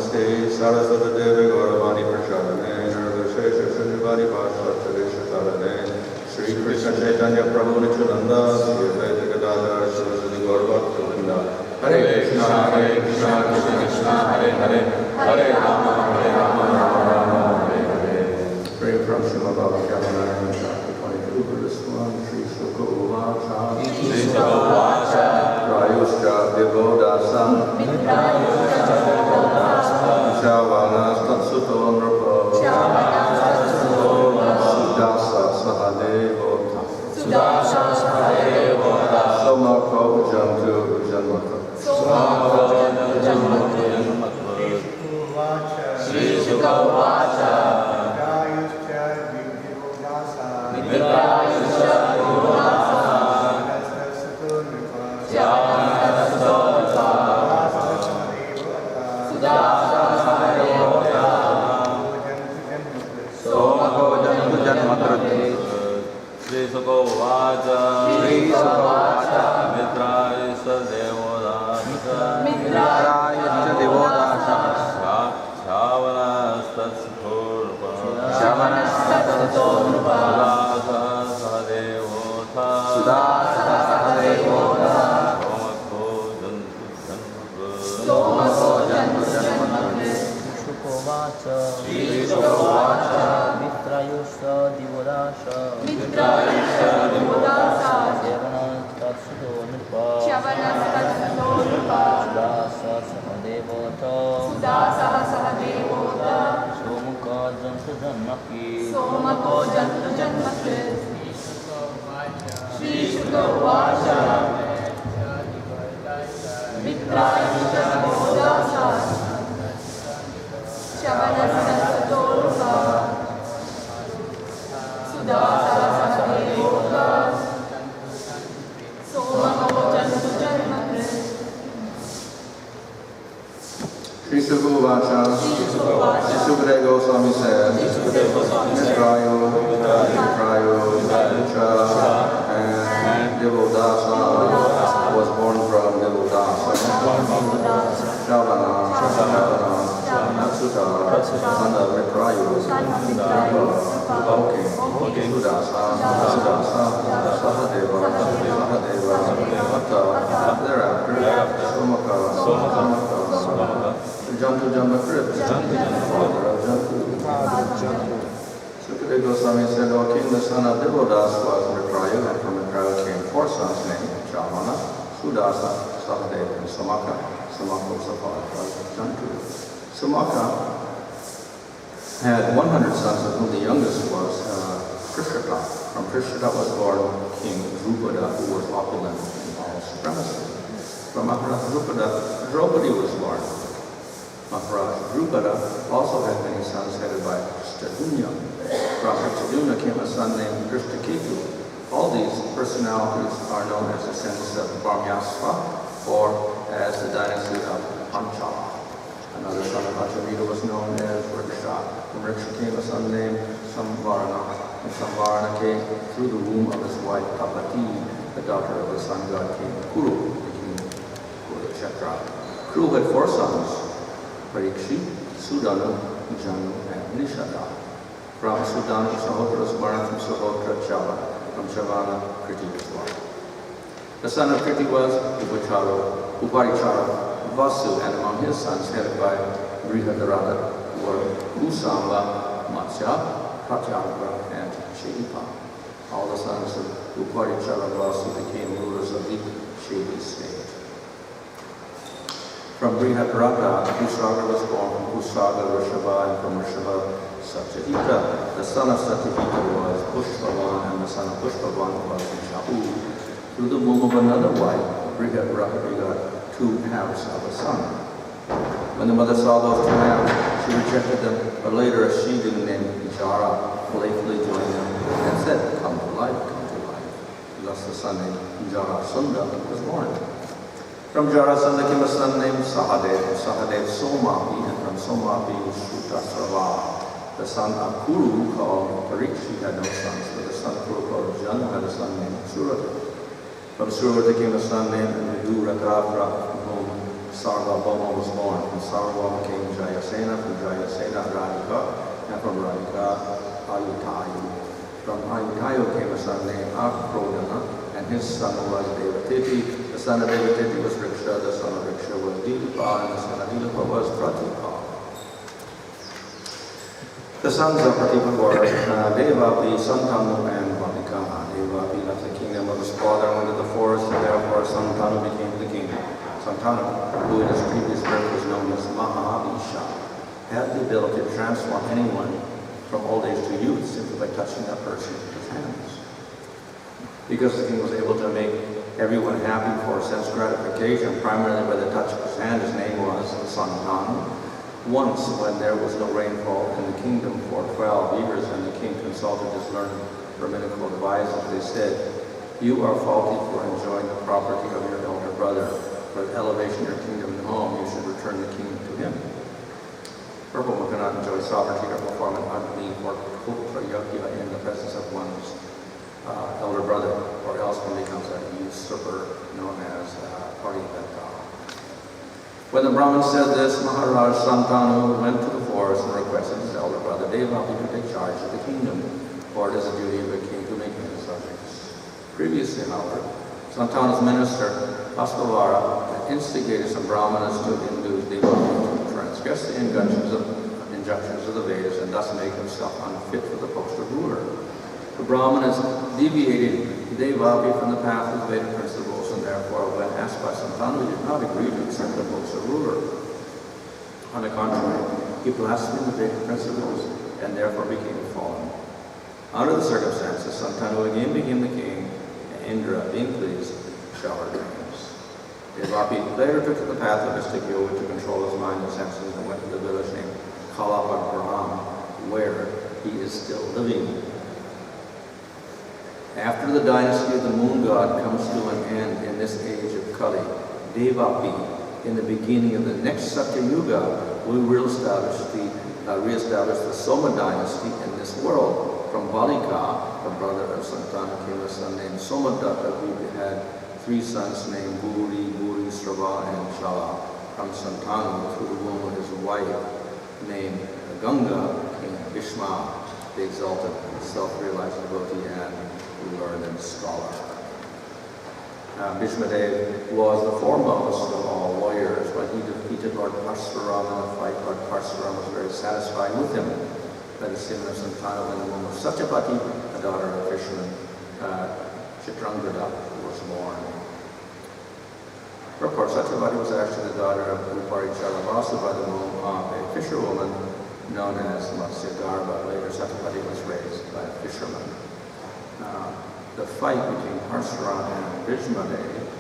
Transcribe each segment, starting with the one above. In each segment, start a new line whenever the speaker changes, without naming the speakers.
Namaste, Saraswata Devi Gauravani Prashadane, Nardashesha Shanjivani Pashatadesha Tarane, Sri Krishna Chaitanya Prabhu Nityananda, Sri Advaita Gadadhar Saraswati Gauravata Govinda, Hare Krishna, Krishna Krishna, Hare Hare, Hare Rama, Rama Rama, Hare Hare. Pray from Srimad Bhagavatam, chapter 22, verse 1, Sri Sukha Uvacha, Sri Sukha Uvacha, Prayuscha Devodasa, Shavanas Tatsuto Nrapa, Sudasa Sahadevota, Somako Jantu Janmaka, Sri Sukha Uvacha, Sri Sukha Uvacha, Sri Sukha Uvacha, Mitraya Devodasa, Mitraya Devodasa, Shavanas Tatsutorpa, Shavanas Tatsutorpa, Sudasa Sahadevota, Sudasa Sahadevota, Somako Jantu Janmaka, Sukha Uvacha, Sri Sukha Uvacha, Mitrayusha Devodasa, Mitrayusha Devodasa, Shavanas Tatsutorpa, Shavanas Tatsutorpa, Sudasa Sahadevota, Sudasa Sahadevota, Somako Jantu Janmaki, Somako Jantu Janmaki, Sri Sukha Uvacha, Mitrayusha Devodasa, Shavanas Tatsutorpa, Sudasa Sahadevota, Somako Jantu Janmaki. Sri Sukha Uvacha, Sri Sukadeva Goswami said, Mitrayo, and Devodasa was born from Devodasa, Shavana, Natsuta, son of Mitrayo, Sudasa, Sahadeva, thereafter, Somaka, Jantu Janmaka, Sukadeva Goswami said, O king, the son of Devodas was Mitrayo, and from Mitrayo came four sons named Chavana, Sudasa, Sahadeva, and Somaka. Somaka was the father of Jantu. Somaka had 100 sons, of whom the youngest was Prishata. From Prishata was born King Drupada, who was opulent in all supremacy. From Maharaj Drupada, Draupadi was born. Maharaj Drupada also had many sons headed by Drishtadyumna. From Drishtadyumna came a son named Drishtaketu. All these personalities are known as descendants of Varmyasva, or as the dynasty of Panchala. Another son of Acharita was known as Riksha. From Riksha came a son named Samvarana. And Samvarana came through the womb of his wife Tapati, the daughter of the sun god king Kuru, the king of Kurukshetra. Kuru had four sons, Parikshit, Sudanu, Janu, and Nishada. From Sudanu, Sahotra was born, from Sahotra, Chava. From Chavana, Kriti was born. The son of Kriti was Uparichara, Vasu, and among his sons headed by Brihadarada were Usamba, Matsya, Pratyabhra, and Shaipa. All the sons of Uparichara Vasu became rulers of the Shaivi state. From Brihadarada, Usaga was born, from Usaga, Rishabha, and from Rishabha, Satyahita. The son of Satyahita was Pushpavan, and the son of Pushpavan was Shahu. Through the womb of another wife, Brihadarada begot 2 halves of a son. When the mother saw those 2 halves, she rejected them, but later a she-ling named Jara playfully joined them and said, come to life, come to life. Thus the son named Jara Sunda was born. From Jara Sunda came a son named Sahadev, Sahadev Somapi, and from Somapi Shutasrava. The son of Kuru called Parikshit had no sons, but the son of Kuru called Janu had a son named Surata. From Surata came a son named Viduratavra, from whom Sarvabhauma was born. From Sarvabhauma came Jayasena, from Jayasena Radhika, and from Radhika Ayutayu. From Ayutayu came a son named Akrodana, and his son was Devatiti. The son of Devatiti was Riksha, the son of Riksha was Dilupa, and the son of Dilupa was Pratipa. The sons of Pratipa were Devapi, Santanu, and Valika. Devapi left the kingdom of his father and went to the forest, and therefore Santanu became the king. Santanu, who in his previous birth was known as Mahavisha, had the ability to transform anyone from old age to youth simply by touching that person with his hands. Because the king was able to make everyone happy for sense gratification, primarily by the touch of his hand, his name was Santanu. Once, when there was no rainfall in the kingdom for 12 years, and the king consulted his learned Brahminical advisors, they said, "You are faulty for enjoying the property of your elder brother. For the elevation of your kingdom and home, you should return the kingdom to him. Therefore, one cannot enjoy sovereignty or perform an unclean or kultra yajna in the presence of one's elder brother, or else one becomes a usurper known as Paritaka." When the Brahmin said this, Maharaj Santanu went to the forest and requested his elder brother Devapi to take charge of the kingdom, for it is the duty of a king to make many subjects. Previously, however, Santanu's minister, Vaspavara, had instigated some Brahmanas to induce Devapi to transgress the injunctions of the Vedas and thus make himself unfit for the post of ruler. The Brahmanas deviated Devapi from the path of Vedic principles, and therefore, when asked by Santanu, he did not agree to accept the post of ruler. On the contrary, he blasphemed the Vedic principles and therefore became fallen. Under the circumstances, Santanu again became the king, and Indra, being pleased, showered rains. Devapi later took to the path of mystic yoga to control his mind and senses and went to the village named Kalapagram, where he is still living. After the dynasty of the moon god comes to an end in this age of Kali, Devapi, in the beginning of the next Satya Yuga, will reestablish the Soma dynasty in this world. From Balika, the brother of Santanu, came a son named Somadatta, who had 3 sons named Buri, Srava, and Shala. From Santanu, through the womb of his wife named Ganga, came Bhishma, the exalted, self-realized devotee and learned scholar. Bhishmadev was the foremost of all warriors. When he defeated Lord Parsuram in a fight, Lord Parsuram was very satisfied with him. That is similar to Santanu in the womb of Satyapati, a daughter of a fisherman, Chitrangada, who was born. Of course, Satyapati was actually the daughter of Upari Charavasu by the womb of a fisherwoman known as Matsyagarva. Later, Satyapati was raised by a fisherman. The fight between Parsuram and Bhishmadev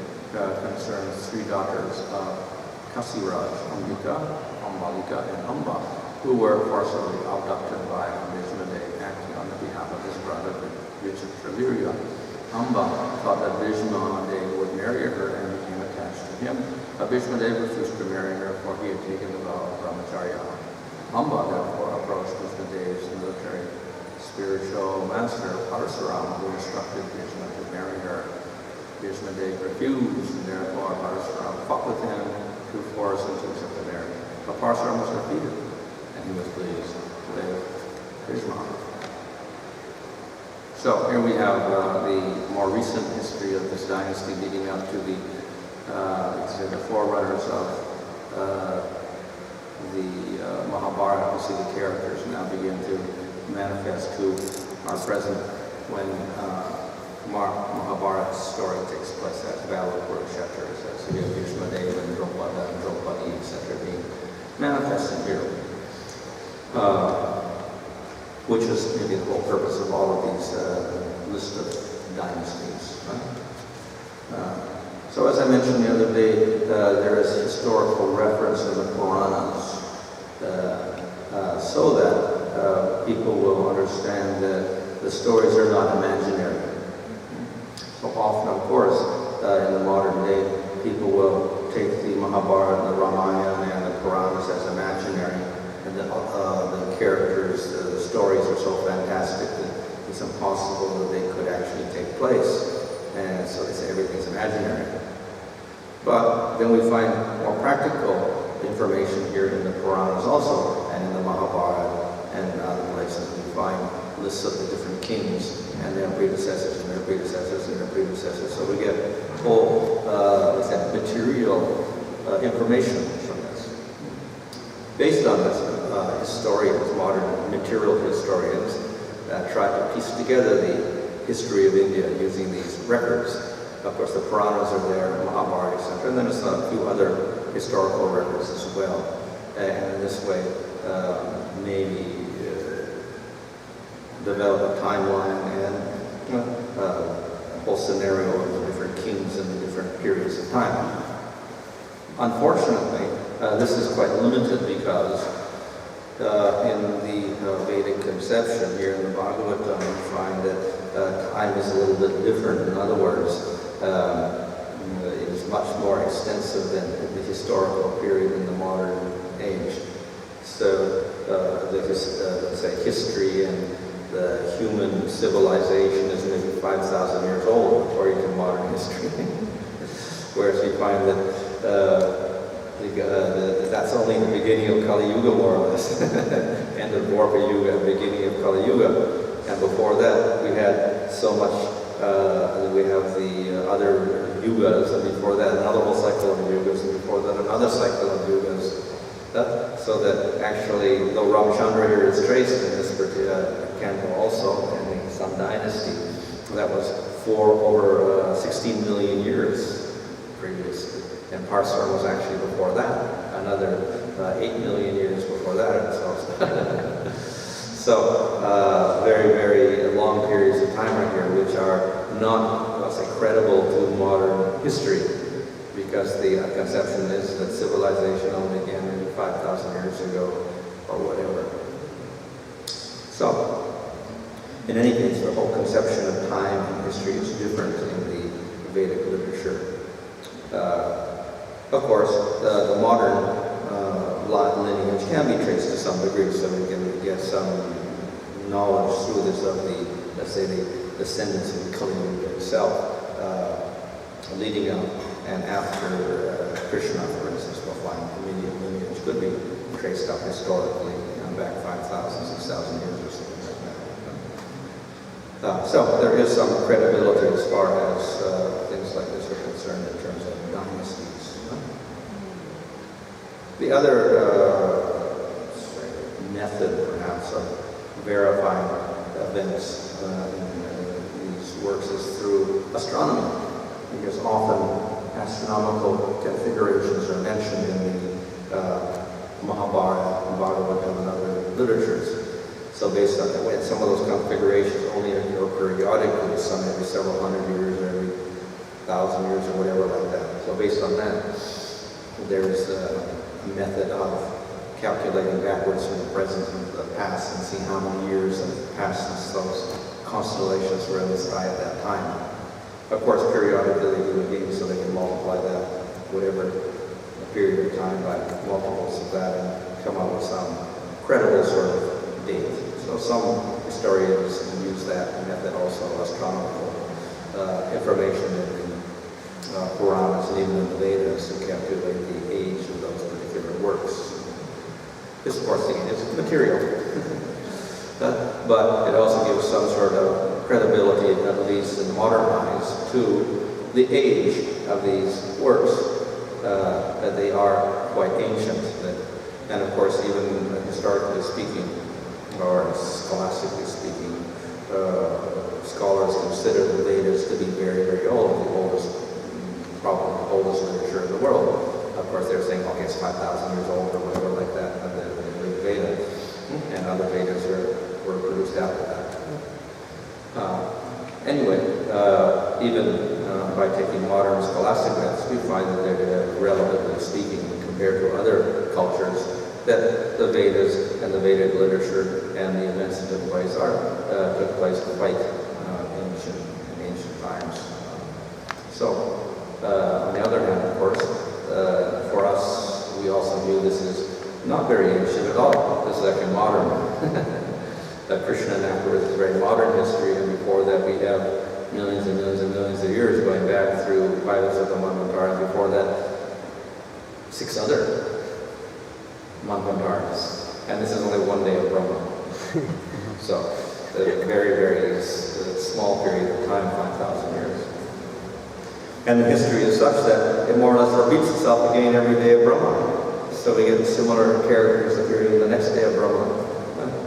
concerns 3 daughters of Kasiraj, Ambika, Ambalika, and Amba, who were forcibly abducted by Bhishmadev, acting on the behalf of his brother Vichitravirya. Amba thought that Bhishmadev would marry her and became attached to him. But Bhishmadev refused to marry her, for he had taken the vow of brahmacharya. Amba therefore approached Bhishmadev's military spiritual master, Parasuram, who instructed Bhishma to marry her. Bhishmadev refused, and therefore Parasuram fought with him to force him to accept the marriage. But Parasuram was defeated, and he was pleased to live Bhishma. So here we have the more recent history of this dynasty leading up to the forerunners of the Mahabharata. We see the characters now begin to manifest to our present when Mahabharata's story takes place as battle of Kurukshetra, as we have Bhishmadev and Draupadi, etc. being manifested here, which is maybe the whole purpose of all of these list of dynasties. Right? So as I mentioned the other day, there is historical reference in the Puranas so that people will understand that the stories are not imaginary. So often, of course, in the modern day, people will take the Mahabharata, the Ramayana, and the Puranas as imaginary, and the characters, the stories are so fantastic that it's impossible that they could actually take place, and so they say everything's imaginary. But then we find more practical information here in the Puranas also, and in the Mahabharata and in other places. We find lists of the different kings and their predecessors and their predecessors and their predecessors. So we get whole material information from this. Based on this, historians, modern material historians, try to piece together the history of India using these records. Of course, the Puranas are there, Mahabharata, etc. And then there's a few other historical records as well. And in this way, maybe develop a timeline and a whole scenario of the different kings in the different periods of time. Unfortunately, this is quite limited because in the Vedic conception here in the Bhagavatam, we find that time is a little bit different. In other words, it is much more extensive than the historical period in the modern age. So, let's say history and the human civilization is maybe 5,000 years old according to modern history. Whereas we find that that's only the beginning of Kali Yuga, more or less. End of Dwapara Yuga, beginning of Kali Yuga. And before that, we had so much, we have the other yugas, and before that another whole cycle of yugas, and before that another cycle of yugas. So that actually, though Ramchandra here is traced in this particular canto also, in the Sun dynasty, that was for over 16 million years previously. And Parsar was actually before that, another 8 million years before that. So very, very long periods of time right here, which are not, let's say, credible to modern history, because the conception is that civilization only began maybe 5,000 years ago or whatever. So, in any case, the whole conception of time and history is different in the Vedic literature. Of course, the modern lineage can be traced to some degree, so we can get some knowledge through this of the, let's say, the descendants of Kali Yuga itself, leading up and after Krishna, for instance. We'll find immediate lineage could be traced up historically, back 5,000, 6,000 years or something like that. So there is some credibility as far as things like this are concerned in terms of dynasties. The other method, perhaps, of verifying events in these works is through astronomy, because often astronomical configurations are mentioned in the Mahabharata, Bhagavatam, and other literatures. So based on that, some of those configurations only occur periodically, some every several hundred years, or every 1,000 years, or whatever like that. So based on that, there's a method of calculating backwards from the present into the past and see how many years have passed since those constellations were in the sky at that time. Of course, periodically they do again, so they can multiply that, whatever period of time, by multiples of that and come up with some credible sort of date. So some historians use that method also, astronomical information in the Puranas and even in the Vedas to calculate the age of those particular works. This, of course, again, is material, but it also gives some sort of credibility, at least in modern eyes, to the age of these works, that they are quite ancient. And of course, even historically speaking, or scholastically speaking, scholars consider the Vedas to be very, very old, the oldest, probably the oldest literature in the world. Of course, they're saying, okay, it's 5,000 years old or whatever like that, the Veda, and other Vedas were produced after that. Anyway, even by taking modern scholastic methods, we find that they're, relatively speaking, compared to other cultures, that the Vedas and the Vedic literature and the events that took place quite in ancient times. So, on the other hand, of course, for us, we also view this as not very ancient at all. This is actually modern. Krishna and afterwards is very modern history, and before that we have millions and millions and millions of years, going back through pilots of the Manvantara, and before that, 6 other Manvantaras. And this is only one day of Brahma. So, a very, very small period of time, 5,000 years. And the history is such that it more or less repeats itself again every day of Brahma. So we get similar characters appearing the next day of Brahma.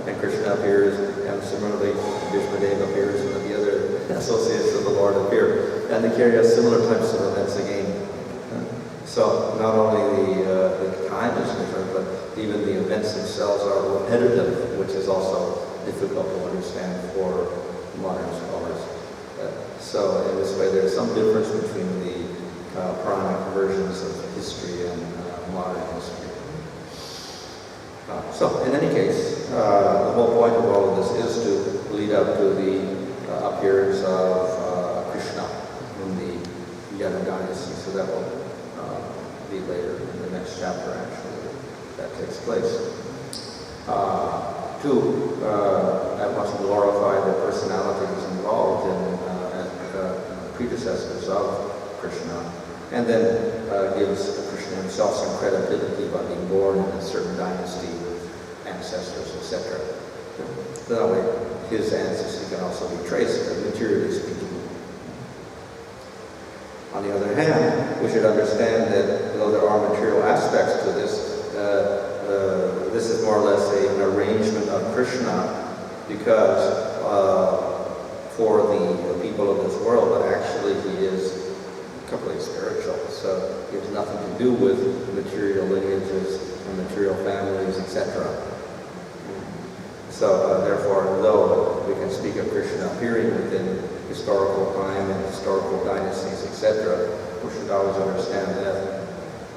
And Krishna appears, and similarly, Vishnudev appears, and the other associates of the Lord appear. And they carry out similar types of events again. So not only the time is different, but even the events themselves are repetitive, which is also difficult to understand for modern scholars. So in this way, there's some difference between the Puranic versions of history and modern history. So in any case, the whole point of all of this is to lead up to the appearance of Krishna in the Yadu dynasty. So that will be later in the next chapter, actually, that takes place. That must glorify the personalities involved in predecessors of Krishna, and then gives Krishna himself some credibility by being born in a certain dynasty with ancestors, etc. So that way his ancestry can also be traced, materially speaking. On the other hand, we should understand that though there are material aspects to this, this is more or less an arrangement of Krishna because for the people of this world, but actually he is completely spiritual. So he has nothing to do with material lineages and material families, etc. So therefore, though we can speak of Krishna appearing within historical time and historical dynasties, etc., we should always understand that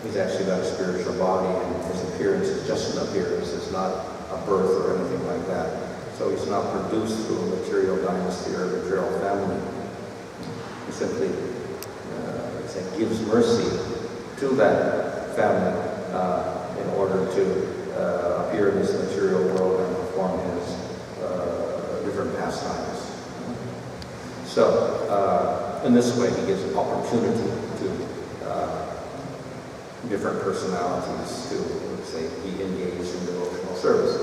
he's actually got a spiritual body, and his appearance is just an appearance. It's not a birth or anything like that. So he's not produced through a material dynasty or a material family. He simply gives mercy to that family in order to appear in this material world and perform his different pastimes. So in this way, he gives an opportunity to different personalities to, let's say, be engaged in devotional service.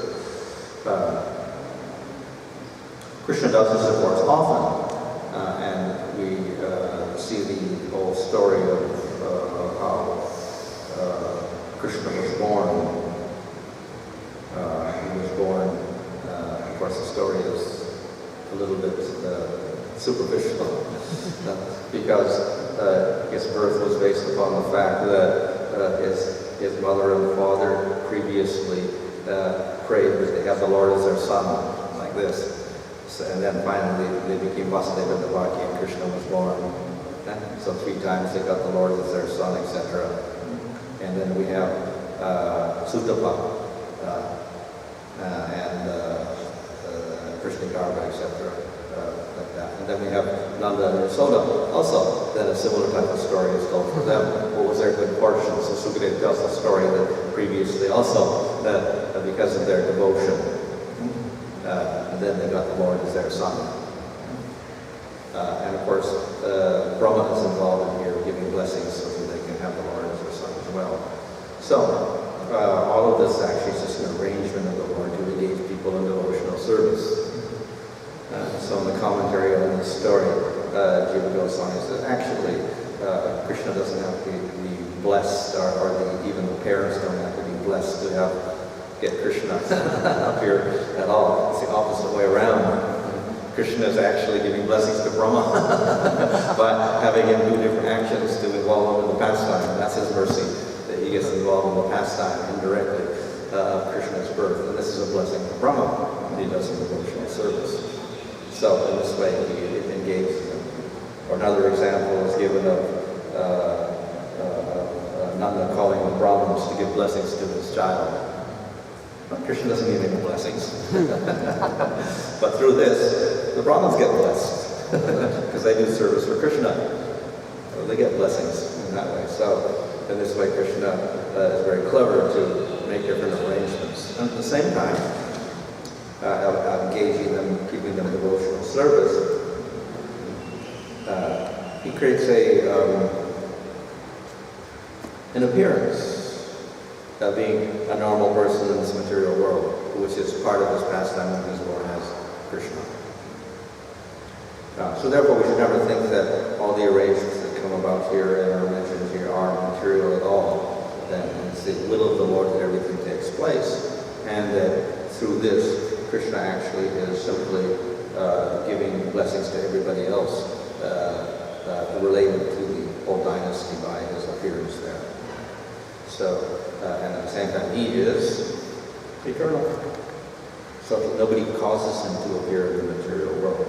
Krishna does this, of course, often, and we see the whole story of how Krishna was born. He was born, of course, the story is a little bit superficial, because his birth was based upon the fact that his mother and father previously prayed that they have the Lord as their son, like this. So, and then finally they became Vasudeva Devaki, and Krishna was born. So 3 times they got the Lord as their son, etc. And then we have Sutapa and Krishna Garba, etc. Like that. And then we have Nanda and Yasoda also. Then a similar type of story is told for them. What was their good fortune? So Sukadeva tells the story that previously also, that because of their devotion, and then they got the Lord as their son. And of course, Brahma is involved in here, giving blessings so that they can have the Lord as their son as well. So, all of this actually is just an arrangement of the Lord to engage people in devotional service. So in the commentary on this story, Jiva Goswami says, actually, Krishna doesn't have to be blessed, or even the parents don't have to be blessed to get Krishna up here at all. It's the opposite way around. Krishna is actually giving blessings to Brahma by having him do different actions to involve him in the pastime. That's his mercy, that he gets involved in the pastime indirectly of Krishna's birth. And this is a blessing to Brahma when he does some devotional service. So in this way, he engages them. Or another example is given of Nanda calling the Brahmins to give blessings to his child. But Krishna doesn't need any blessings. But through this, the Brahmins get blessed because they do service for Krishna. So they get blessings in that way. So in this way, Krishna is very clever to make different arrangements. And at the same time, engaging them, keeping them devotional service. he creates an appearance of being a normal person in this material world, which is part of his pastime when he's born as Krishna. So therefore, we should never think that all the arrangements that come about here and are mentioned here are material at all. That it's the will of the Lord that everything takes place, and that through this, Krishna actually is simply giving blessings to everybody else related to the whole dynasty by his appearance there. So, and at the same time, he is eternal. So nobody causes him to appear in the material world.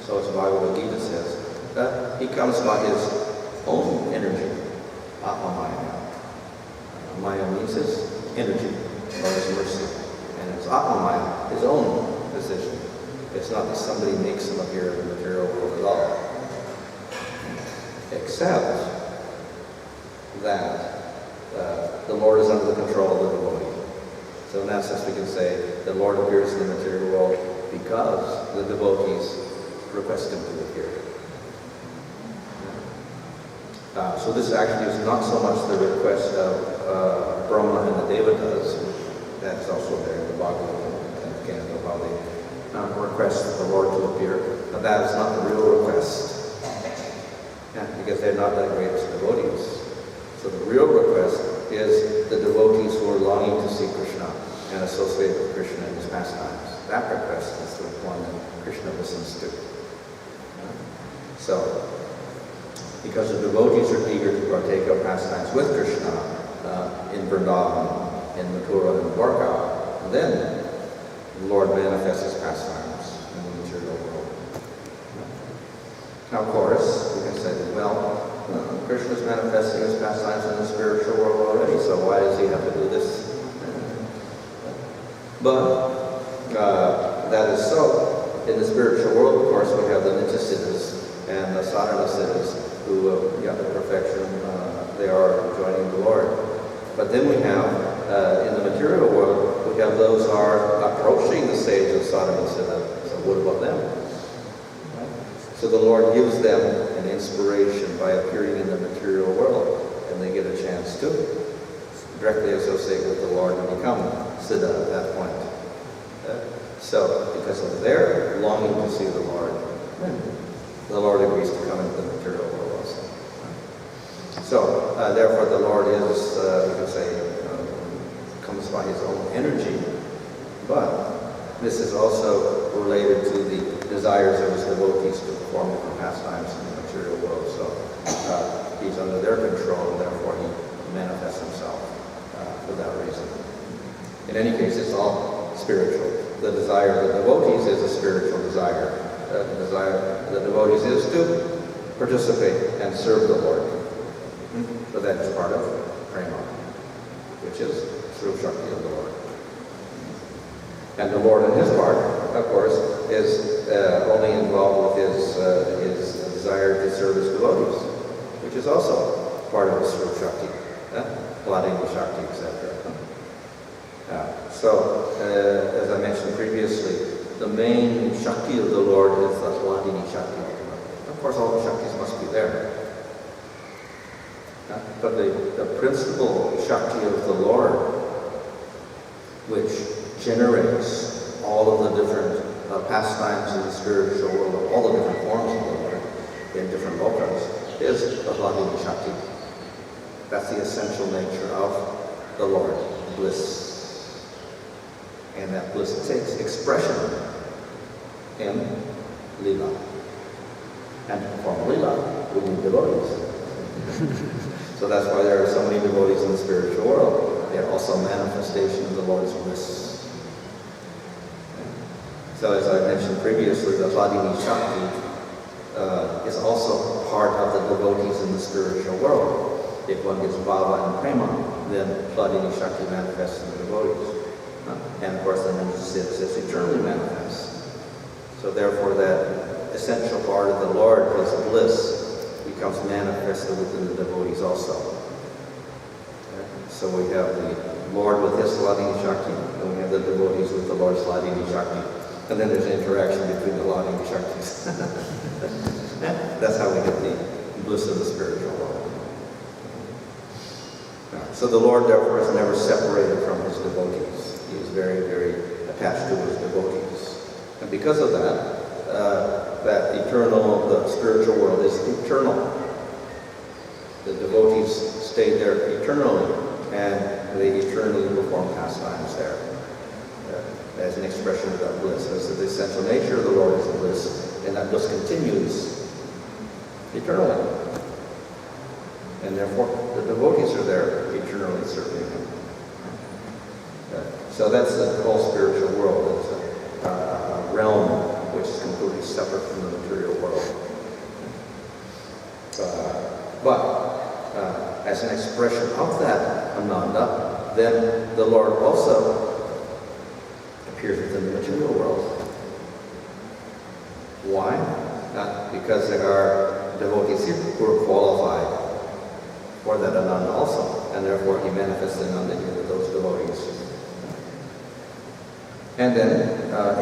So as Bhagavad Gita says, that he comes by his own energy, Atma Maya. Maya means his energy, or his mercy. And it's Atma Maya, his own decision. It's not that somebody makes him appear in the material world at all. Except that the Lord is under the control of the devotee. So in that sense we can say the Lord appears in the material world because the devotees request him to appear. So this actually is not so much the request of Brahma and the Devatas. That's also there in the Bhagavatam and Canada, how they request the Lord to appear. But that is not the real request. Because they're not the greatest devotees. So the real request is the devotees who are longing to see Krishna and associate with Krishna in his pastimes. That request is the one that Krishna listens to. So, because the devotees are eager to partake of pastimes with Krishna in Vrindavan, in Mathura, and Dwarka, then the Lord manifests his pastimes in the material world. Now, of course, we can say, well, Krishna is manifesting his pastimes in the spiritual world already, so why does he have to do this? But that is so. In the spiritual world, of course, we have the Nityasiddhas and the Sadhanasiddhas who got the perfection. They are joining the Lord. But then we have, in the material world, we have those who are approaching the stage of Sadhanasiddha. So what about them? So the Lord gives them an inspiration by appearing in the material world, and they get a chance to directly associate with the Lord and become Siddha at that point. So, because of their longing to see the Lord, the Lord agrees to come into the material world also. So, therefore, the Lord is, you could say, comes by his own energy, but this is also related to the desires of his devotees to perform different pastimes in the material world. So he's under their control, and therefore he manifests himself for that reason. In any case, it's all spiritual. The desire of the devotees is a spiritual desire. The desire of the devotees is to participate and serve the Lord. So that is part of prema, which is Srup Shakti of the Lord. And the Lord, on his part, of course, is only involved with his desire to serve his devotees, which is also part of his Srup Shakti, Hladini Shakti, etc. So, as I mentioned previously, the main Shakti of the Lord is the Hladini Shakti. Of course, all the Shaktis must be there. But the principal Shakti of the Lord, which generates all of the different pastimes in the spiritual world, all the different forms of the Lord in different lokas, is the Hladini Shakti. That's the essential nature of the Lord, bliss. And that bliss takes expression in Leela. And to perform Leela, we need devotees. So that's why there are so many devotees in the spiritual world. They are also a manifestation of the Lord's bliss. So as I mentioned previously, the Hladini Shakti is also part of the devotees in the spiritual world. If one gets bhava and prema, then Hladini Shakti manifests in the devotees. And of course, then it's eternally manifest. So therefore, that essential part of the Lord, his bliss, becomes manifested within the devotees also. So we have the Lord with his Hladini Shakti, and we have the devotees with the Lord's Hladini Shakti. And then there's an interaction between the Hladini Shaktis.
That's how we get the bliss of the spiritual world. So the Lord, therefore, is never separated from his devotees. He is very, very attached to his devotees. And because of that, that the spiritual world is eternal. The devotees stay there eternally, and they eternally perform pastimes there. As an expression of that bliss. As the essential nature of the Lord is bliss, and that bliss continues eternally. And therefore, the devotees are there eternally serving him. So that's the whole spiritual world. It's a realm which is completely separate from the material world. But as an expression of that Ananda, then the Lord also appears within the material world. Why? Not because there are devotees here who are qualified for that Ananda also, and therefore he manifests Ananda here with those devotees. And then,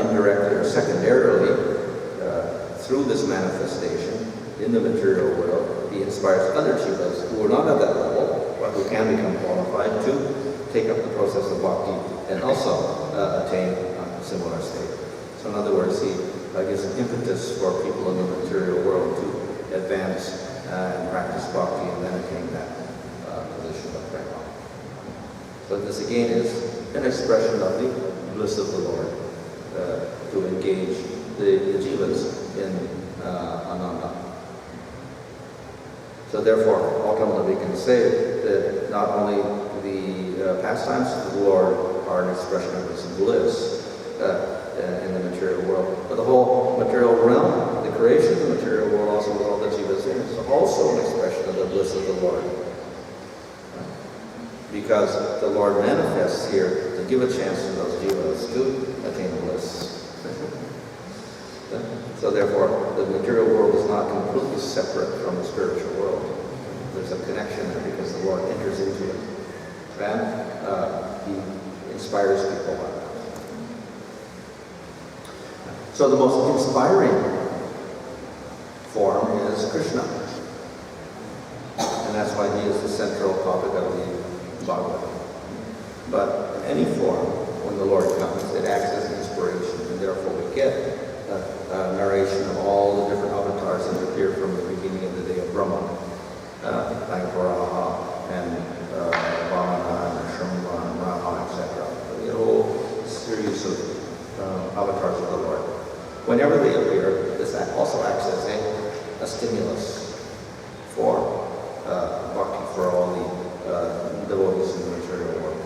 indirectly or secondarily, through this manifestation in the material world, he inspires other jivas who are not at that level, but who can become qualified to take up the process of bhakti and also attain a similar state. So in other words, he gives an impetus for people in the material world to advance and practice bhakti and then attain that position of prema. So this again is an expression of the bliss of the Lord to engage the jivas in Ananda. So therefore, ultimately we can say that not only the pastimes of the Lord are an expression of his bliss in the material world, but the whole material realm, the creation of the material world, also with all the jivas in it, is also an expression of the bliss of the Lord. Because the Lord manifests here to give a chance to those jivas to attain bliss. So therefore, the material world is not completely separate from the spiritual world. There's a connection there because the Lord enters into it. And he inspires people like that. So the most inspiring form is Krishna. And that's why he is the central topic of the Bhagavatam. But in any form, when the Lord comes, it acts as an inspiration, and therefore we get a narration of all the different avatars that appear from the beginning of the day of Brahma, like Varaha and Vamana and Shambhala and Raha, etc. The whole series of avatars of the Lord. Whenever they appear, this also acts as a stimulus for bhakti for all the devotees in the material world.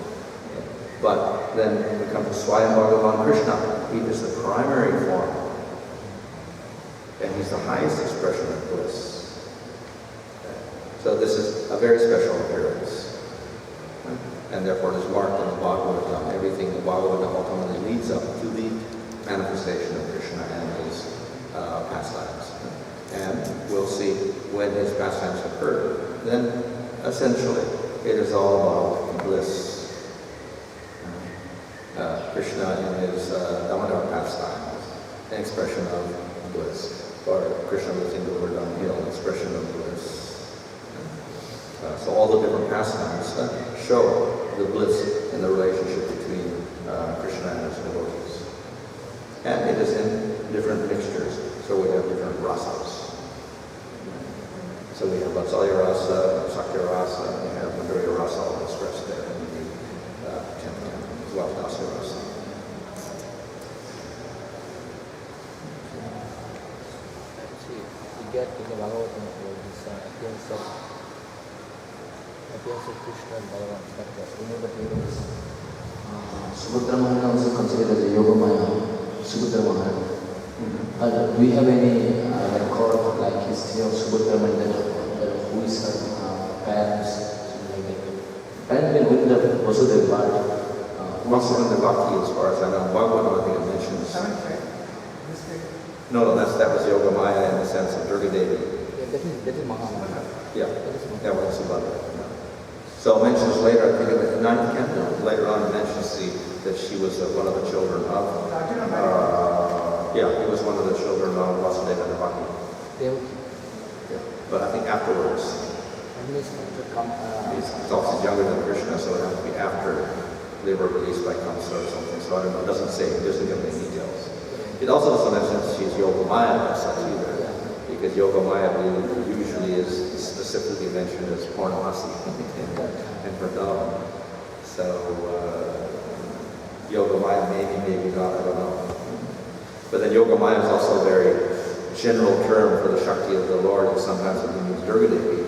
But then we come to Swayam Bhagavan Krishna. He is the primary form. And he's the highest expression of bliss. So this is a very special appearance. And therefore it is marked in the Bhagavatam. Everything in the Bhagavatam ultimately leads up to the manifestation of Krishna and his pastimes. And we'll see when his pastimes occur. Then essentially it is all about bliss. Krishna in his Damodar pastimes, an expression of bliss. Or Krishna lifting the Govardhan Hill, an expression of bliss. So all the different pastimes show the bliss in the relationship between Krishna and his devotees. And it is in different mixtures, so we have different rasas. So we have Vatsalya rasa, Sakya rasa, and we have Madhurya rasa all expressed there in the 10th canto, as well as Dasya rasa.
Get in the Bhagavatam this appearance of Krishna and Bhagavan. Remember the heroes?
Subhadra Mahana also considered as a Yoga Maya, Subhadra Mahana. Do we have any record like history of Subhadra Mahana, who is her parents? Apparently with the Vasudeva part.
Also in the Bhakti, as far as I know, Bhagavatam I think it mentions. No, that was Yoga Maya in the sense of Durga Devi.
Yeah, that is Mahamaya.
Yeah, that was Subhadra. Yeah. So it mentions later, I think in the 9th canto, later on it mentions that she was one of the children of, he was one of the children of Vasudeva and Devaki. But I think afterwards. He's obviously younger than Krishna, so it has to be after they were released by Kamsa or something. So I don't know, it doesn't say, it doesn't give any details. It also doesn't mention she's Yogamaya as such either, because Yogamaya usually is specifically mentioned as Purnamasi and Vrindavan. So Yogamaya maybe not, I don't know. But then Yogamaya is also a very general term for the Shakti of the Lord, and sometimes it means Durga Devi.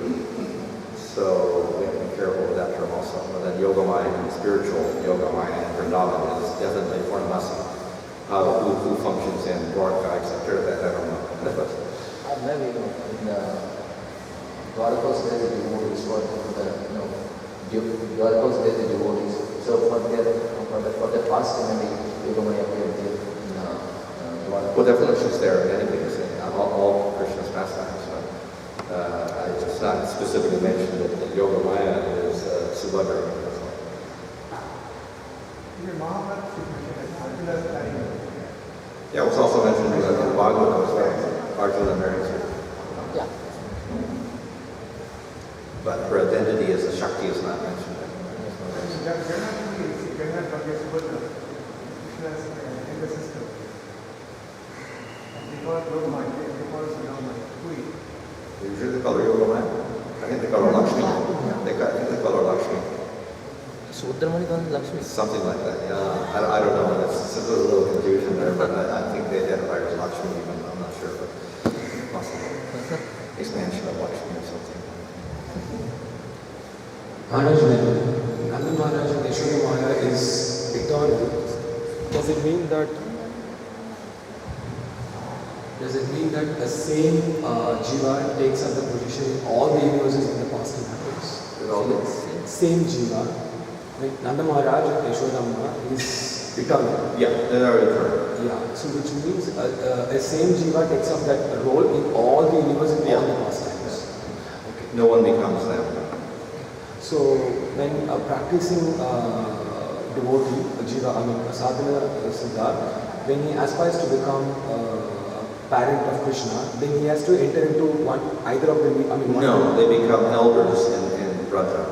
So we have to be careful with that term also. But then Yogamaya and spiritual Yogamaya and Vrindavan is definitely Purnamasi. Who functions in Dwarka, etc. That I don't know.
Maybe in the Dwarkas there is devotees for the Dwarkas there is devotees. So for the past maybe Yogamaya appeared there in Dwarka.
Well, definitely she's there in any case, all Krishna's pastimes. It's not specifically mentioned that Yogamaya is Subhadra. Yeah, it was also mentioned in the Bhagavatam as well. Arjuna marries her.
Yeah.
But her identity as a Shakti is not mentioned. Usually they call her Yogamaya. I think they call her Lakshmi. I think they call her Lakshmi.
Subramani called Lakshmi.
Something like that, yeah. I don't know. There's a little confusion there, but I think they identify her as Lakshmi even. I'm not sure, but possible. Expansion of Lakshmi or something.
Maharaj, Nanda Maharaj and Yashoda Maya is eternal. Does it mean that the same Jiva takes up the position in all the universes in the past and happens?
With all the
Same Jiva, like Nanda Maharaj and Yashoda Maya is eternal.
yeah, they are eternal.
Yeah, so which means a same Jiva takes up that role in all the universes in all the past times. Okay.
No one becomes them.
So when a practicing devotee, a jiva, a sadhana siddha, when he aspires to become a parent of Krishna, then he has to enter into either of them.
No, they become elders in Braja.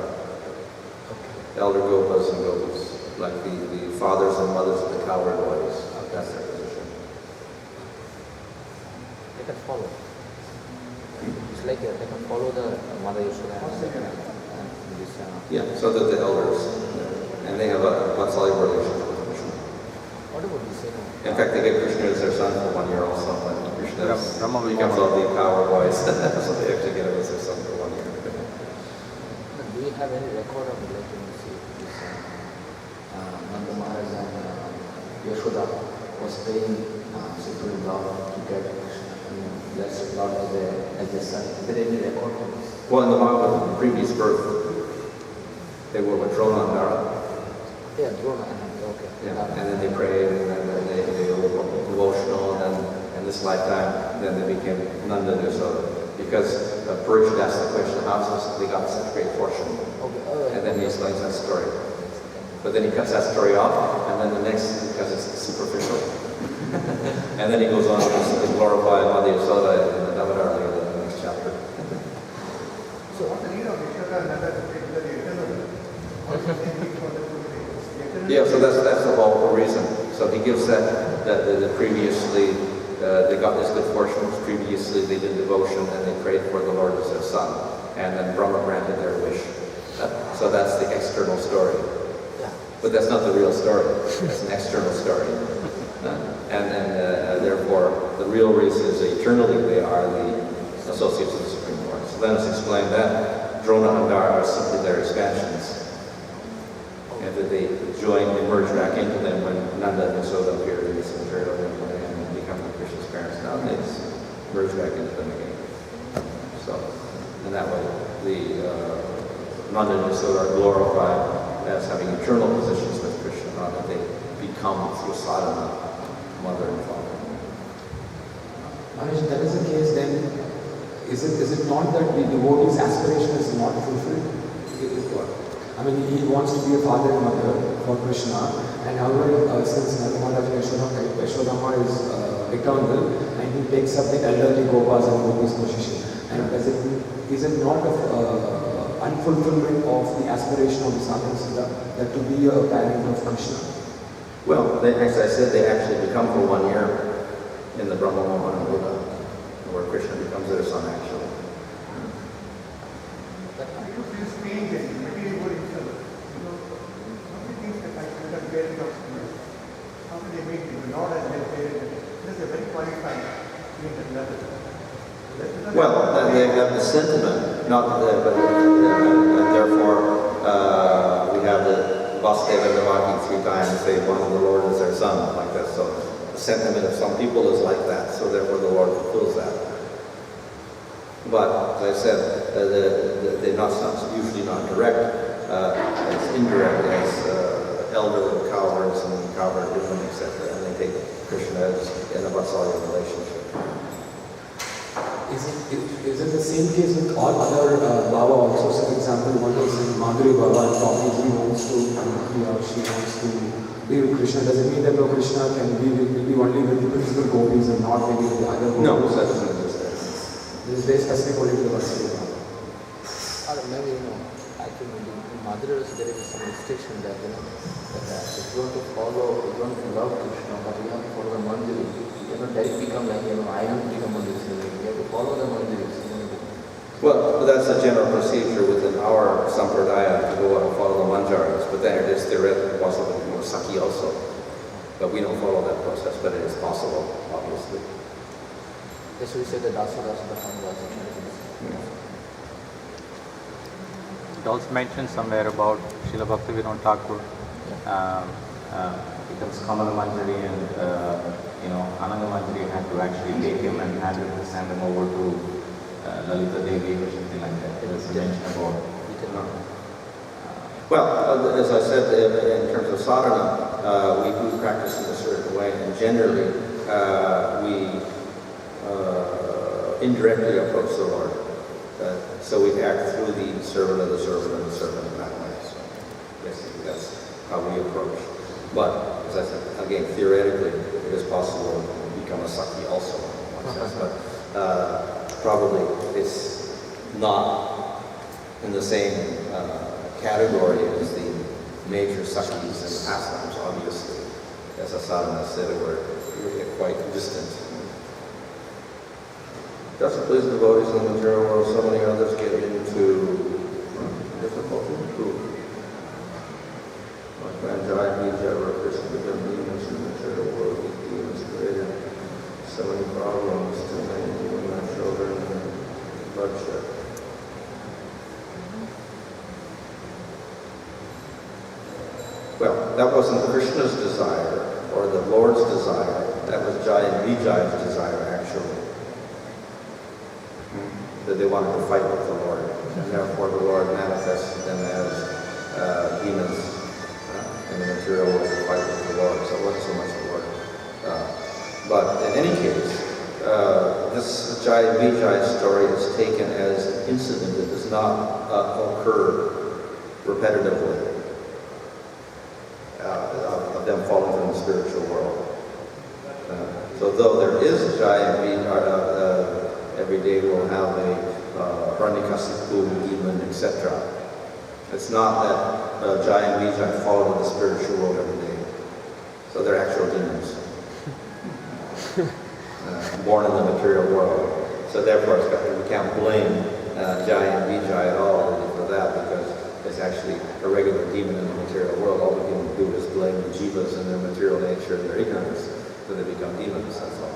Okay.
Elder Gopas and Gopas, like the fathers and mothers of the cowherd boys. That's their position.
They can follow. It's like they can follow the Mother Yashoda and this.
Yeah, so that the elders, and they have a soluble relationship with Krishna.
What about this?
In fact, they get Krishna as their son for 1 year also, but Krishna
Brahma
becomes all the power boys, so they actually get him as their son for 1 year.
Do you have any record of like when you see this
Nanda Maharaj and Yashoda was praying Supreme Lord to get Krishna and blessed Lord as their son. Is there any record of this?
Well, in the Bhagavatam, the previous birth, they were with Drona and Dara.
Yeah, Drona. Okay.
Yeah, and then they prayed, and then they were devotional, and then in this lifetime, then they became Nanda and Yashoda. Because Parikshit asked the question, how they got such great fortune?
Okay.
And then he explains that story. But then he cuts that story off, and then the next, because it's superficial. And then he goes on to glorify Mother Yashoda in the Damodar in the next chapter.
So what the need of Yashoda and Nanda to take the eternal?
Yeah, so that's the whole reason. So he gives that the previously they got this good fortune. Previously they did devotion and they prayed for the Lord as their son, and then Brahma granted their wish. So that's the external story. But that's not the real story. That's an external story. And therefore, the real reason is that eternally they are the associates of the Supreme Lord. So then it's explained that Drona and Dara are simply their expansions. And that they merge back into them when Nanda and Yashoda appeared in this material and become Krishna's parents. Now they merge back into them again. So, in that way, the Nanda and Yashoda are glorified as having eternal positions with Krishna, not that they become through sadhana, mother and father.
Maharaj, if that is the case, then is it not that the devotee's aspiration is not fulfilled? I mean, he wants to be a father and mother for Krishna, and however, since Nanda Maharaj and Yashodama is eternal, and he takes up the elderly Gopas and Gopis position. And is it not of unfulfillment of the aspiration of the sadhana siddha that to be a parent of Krishna?
Well, as I said, they actually become for 1 year in the Brahma Mohan Buddha, where Krishna becomes their son actually.
You feel strange and material world itself. You know, some of the things that I could have very customers. How do they make the Lord as their parent? This is a very qualified being at level.
Well, they have the sentiment, not the, but therefore we have the Vasudeva and Devaki 3 times say one of the Lord is their son, like that. So the sentiment of some people is like that, so therefore the Lord fulfills that. But as I said, they're not usually not direct, it's indirect as elder cowards and coward women, etc. And they take Krishna as in a vassalian relationship.
Is it the same case with all other Baba also? So for example, one is in Madhuri Baba and probably he wants to, he or she wants to be with Krishna. Does it mean that Krishna can be only with the principal gopis and not maybe with the other gopis?
No, that doesn't exist there.
This is very specific only to the Vasudeva.
Or maybe, I think in Madhuri also there is some restriction that, that if you want to follow, if you want to love Krishna, but you have to follow the Mandiri. You cannot directly become like, I have to become Mandiri. You have to follow the Mandiri.
Well, that's a general procedure within our sampradaya to go out and follow the manjaris, but then it is theoretically possible to become a Saki also. But we don't follow that process, but it is possible, obviously.
That's why we say the Dasa Dasa.
It also mentions somewhere about Srila Bhaktivinoda Thakur becomes Kamala Manjari and Ananga Manjari had to actually take him and hand him over to Lalita Devi or something like that. There was a mention about
well, as I said, in terms of sadhana, we do practice in a certain way, and generally we indirectly approach the Lord. So we act through the servant of the servant of the servant in that way. So basically that's how we approach. But as I said, again, theoretically, it is possible to become a Saki also in one sense, but probably it's not in the same category as the major Sakis and ashrams, obviously. As Asadana said, we're quite distant.
That's what please devotees in the material world. So many others get into difficulty to prove. Like Manjai, Nijai, or Krishna become demons in the material world. These demons created so many problems to many women, children, and bloodshed.
Well, that wasn't Krishna's desire or the Lord's desire. That was Jai and Vijay's desire, actually. That they wanted to fight with the Lord. And therefore the Lord manifested them as demons in the material world to fight with the Lord. So it wasn't so much the Lord. But in any case, this Jai and Vijay story is taken as an incident that does not occur repetitively. Of them falling from the spiritual world. So though there is a Jai and Vijay, every day we'll have a Brahnikasipu demon, etc. It's not that Jai and Vijay fall into the spiritual world every day. So they're actual demons. Born in the material world. So therefore we can't blame Jai and Vijay at all for that, because it's actually a regular demon in the material world. All we can do is blame the jivas and their material nature and their ignorance, so they become demons, that's all.